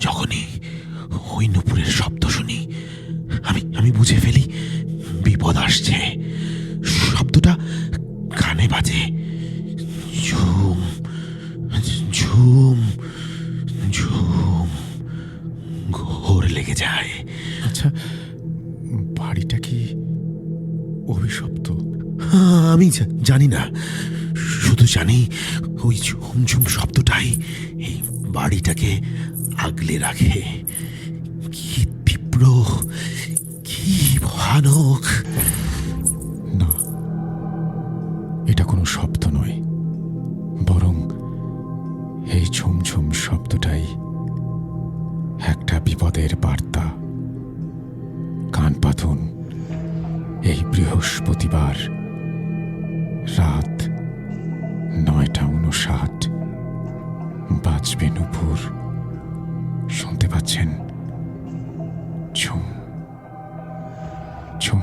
যখনই ওই নুপুরের শব্দ শুনি, আমি বুঝে ফেলি বিপদ আসছে। শব্দটা কানে বাজে, ঝুম ঝুম ঝুম, ঘোর লেগে যায়। আচ্ছা, বাড়িটা কি অভিশপ্ত? আমি জানি না, শুধু জানি ওই ঝুমঝুম শব্দটাই এই বাড়িটাকে আগলে রাখে। কি তীব্র, কি ভয়ানক! না, এটা কোনো শব্দ নয়, বরং এই ঝুমঝুম শব্দটাই একটা বিপদের বার্তা। কান পাতুন, এই বৃহস্পতিবার রাত 9:59 বাজবে নুপুর। শুনতে পাচ্ছেন? ঝুম ঝুম